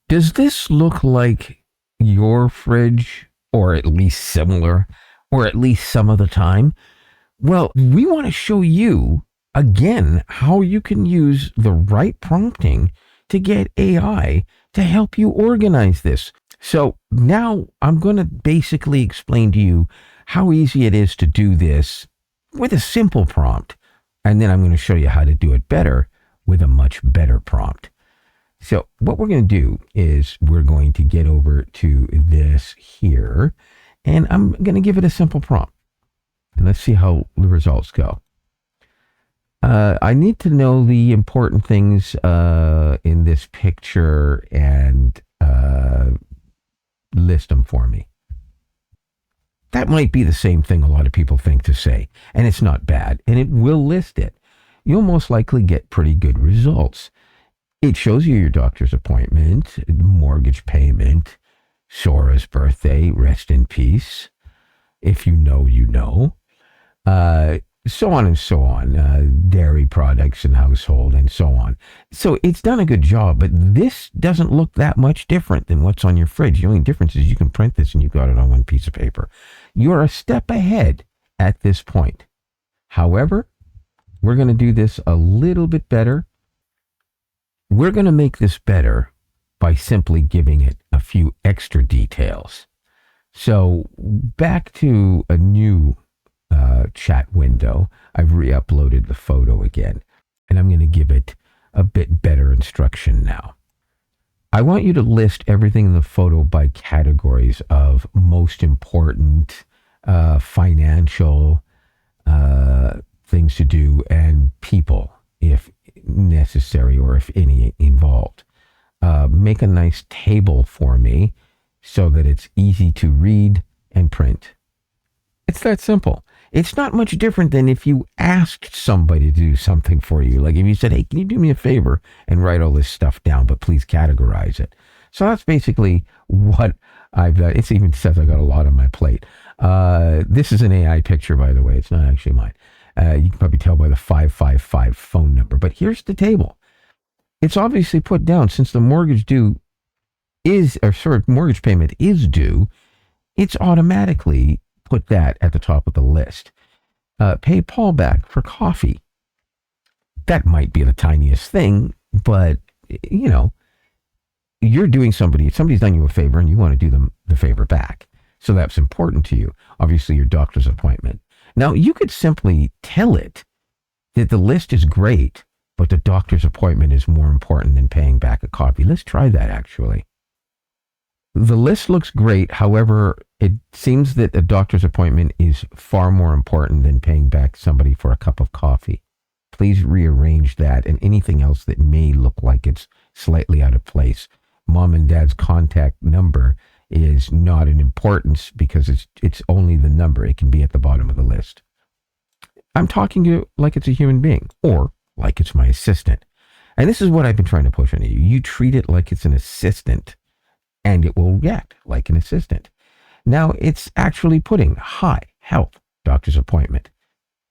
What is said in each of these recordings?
Does this look like your fridge, or at least similar, or at least some of the time? Well, we want to show you again how you can use the right prompting to get AI to help you organize this. So now I'm going to basically explain to you how easy it is to do this with a simple prompt. And then I'm going to show you how to do it better with a much better prompt. So what we're going to do is we're going to get over to this here, and I'm going to give it a simple prompt. And let's see how the results go. I need to know the important things in this picture and list them for me. That might be the same thing a lot of people think to say, and it's not bad, and it will list it. You'll most likely get pretty good results. It shows you your doctor's appointment, mortgage payment, Sora's birthday, rest in peace. If you know, you know. So on and so on, dairy products and household and so on. So it's done a good job, but this doesn't look that much different than what's on your fridge. The only difference is you can print this and you've got it on one piece of paper. You're a step ahead at this point. However, we're going to do this a little bit better. We're going to make this better by simply giving it a few extra details. So back to a new chat window. I've re-uploaded the photo again, and I'm going to give it a bit better instruction now. I want you to list everything in the photo by categories of most important, financial things to do, and people, if necessary or if any involved. Make a nice table for me so that it's easy to read and print. It's that simple. It's not much different than if you asked somebody to do something for you. Like if you said, hey, can you do me a favor and write all this stuff down, but please categorize it. So that's basically what I've done. It even says I got a lot on my plate. This is an AI picture, by the way. It's not actually mine. You can probably tell by the 555 phone number. But here's the table. It's obviously put down since the mortgage mortgage payment is due. It's automatically put that at the top of the list. Pay Paul back for coffee. That might be the tiniest thing, but you know, you're doing somebody's done you a favor and you want to do them the favor back. So that's important to you. Obviously, your doctor's appointment. Now, you could simply tell it that the list is great, but the doctor's appointment is more important than paying back a coffee. Let's try that, actually. The list looks great. However, it seems that a doctor's appointment is far more important than paying back somebody for a cup of coffee. Please rearrange that and anything else that may look like it's slightly out of place. Mom and dad's contact number is not an importance because it's only the number. It can be at the bottom of the list. I'm talking to you like it's a human being or like it's my assistant. And this is what I've been trying to push on you. You treat it like it's an assistant and it will react like an assistant. Now it's actually putting high health doctor's appointment.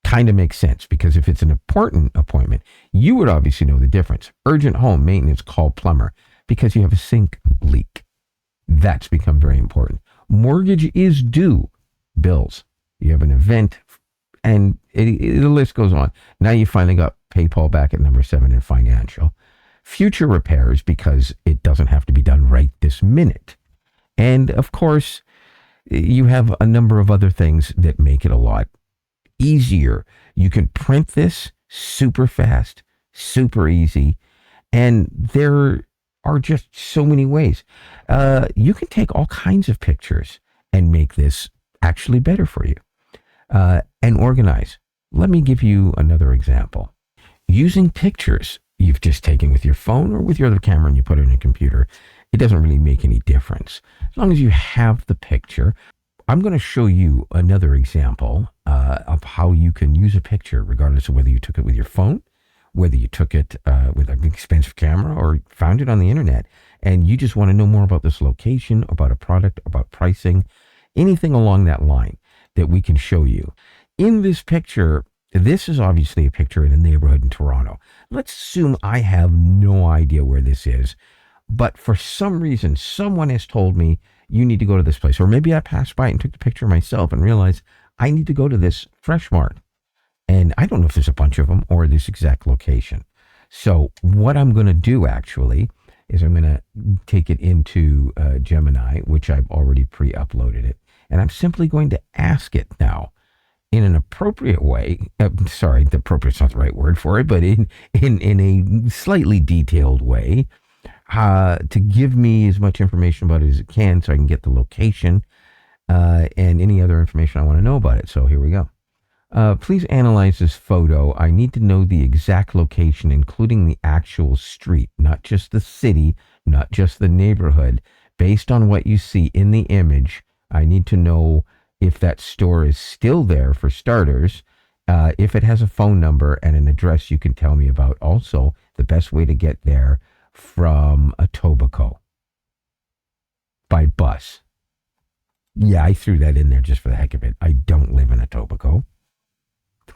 Kind of makes sense because if it's an important appointment, you would obviously know the difference. Urgent home maintenance, call plumber because you have a sink leak. That's become very important. Mortgage is due. Bills. You have an event, and the list goes on. Now you finally got pay Paul back at number 7 in financial. Future repairs because it doesn't have to be done right this minute. And of course, you have a number of other things that make it a lot easier. You can print this super fast, super easy, and there are just so many ways. You can take all kinds of pictures and make this actually better for you. And organize. Let me give you another example. Using pictures you've just taken with your phone or with your other camera and you put it in a computer, it doesn't really make any difference. As long as you have the picture, I'm going to show you another example of how you can use a picture regardless of whether you took it with your phone, whether you took it with an expensive camera or found it on the internet, and you just want to know more about this location, about a product, about pricing, anything along that line that we can show you. In this picture, this is obviously a picture in a neighborhood in Toronto. Let's assume I have no idea where this is. But for some reason, someone has told me you need to go to this place. Or maybe I passed by and took the picture myself and realized I need to go to this Fresh Mart. And I don't know if there's a bunch of them or this exact location. So what I'm going to do actually is I'm going to take it into Gemini, which I've already pre-uploaded it. And I'm simply going to ask it now in an appropriate way. Sorry, the appropriate's not the right word for it, but in a slightly detailed way, to give me as much information about it as it can so I can get the location and any other information I want to know about it. So here we go. Please analyze this photo. I need to know the exact location, including the actual street, not just the city, not just the neighborhood. Based on what you see in the image, I need to know if that store is still there for starters, if it has a phone number and an address you can tell me about. Also, the best way to get there from Etobicoke by bus. Yeah, I threw that in there just for the heck of it. I don't live in Etobicoke,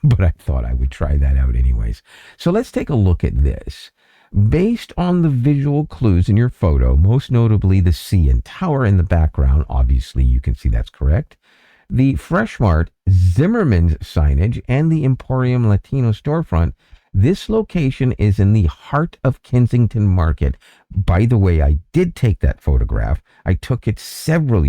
but I thought I would try that out anyways. So let's take a look at this. Based on the visual clues in your photo, most notably the CN Tower in the background, obviously you can see that's correct, the Fresh Mart, Zimmerman's signage, and the Emporium Latino storefront, this location is in the heart of Kensington Market. By the way, I did take that photograph. I took it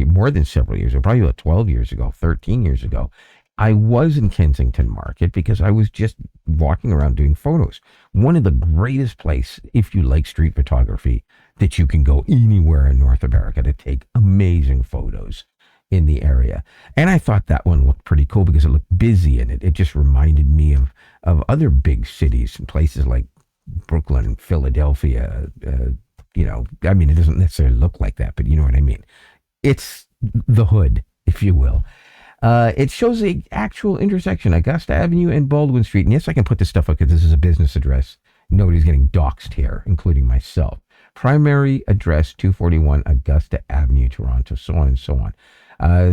more than several years ago, probably about 12 years ago, 13 years ago. I was in Kensington Market because I was just walking around doing photos. One of the greatest places, if you like street photography, that you can go anywhere in North America to take amazing photos in the area. And I thought that one looked pretty cool because it looked busy and it just reminded me of other big cities and places like Brooklyn and Philadelphia. I mean, it doesn't necessarily look like that, but you know what I mean. It's the hood, if you will. It shows the actual intersection, Augusta Avenue and Baldwin Street. And yes, I can put this stuff up because this is a business address. Nobody's getting doxxed here, including myself. Primary address 241 Augusta Avenue, Toronto, so on and so on.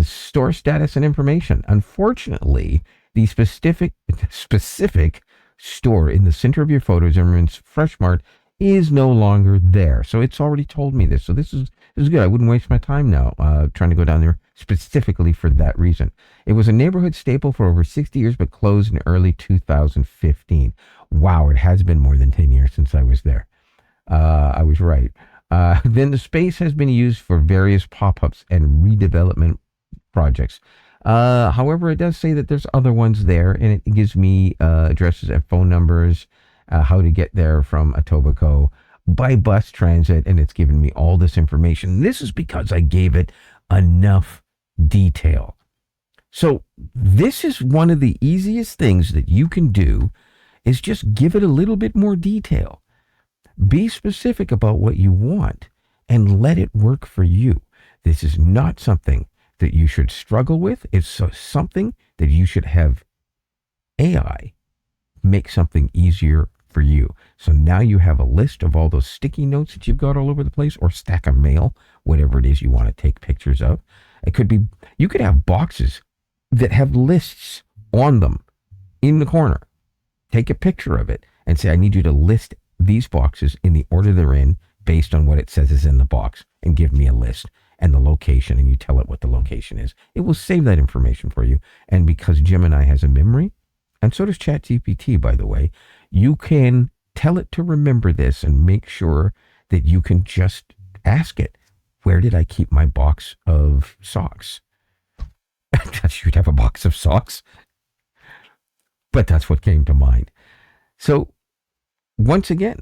Store status and information. Unfortunately, the specific store in the center of your photo, Zimmerman's Fresh Mart, is no longer there. So it's already told me this. So this is good. I wouldn't waste my time now trying to go down there specifically for that reason. It was a neighborhood staple for over 60 years, but closed in early 2015. Wow, it has been more than 10 years since I was there. I was right. Then the space has been used for various pop-ups and redevelopment projects. However, it does say that there's other ones there, and it gives me addresses and phone numbers, how to get there from Etobicoke by bus transit, and it's given me all this information. This is because I gave it enough detail. So this is one of the easiest things that you can do is just give it a little bit more detail. Be specific about what you want and let it work for you. This is not something that you should struggle with. It's something that you should have AI make something easier for you. So now you have a list of all those sticky notes that you've got all over the place, or stack of mail, whatever it is you want to take pictures of. It could be, you could have boxes that have lists on them in the corner. Take a picture of it and say, I need you to list these boxes in the order they're in based on what it says is in the box, and give me a list and the location, and you tell it what the location is. It will save that information for you. And because Gemini has a memory, and so does ChatGPT, by the way, you can tell it to remember this and make sure that you can just ask it, where did I keep my box of socks? You'd have a box of socks. But that's what came to mind. So once again,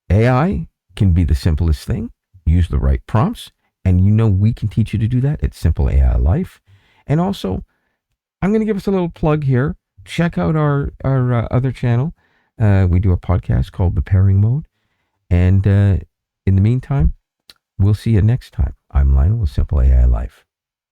AI can be the simplest thing. Use the right prompts. And we can teach you to do that at Simple AI Life. And also, I'm going to give us a little plug here. Check out our other channel. We do a podcast called The Pairing Mode. And in the meantime, we'll see you next time. I'm Lionel with Simple AI Life.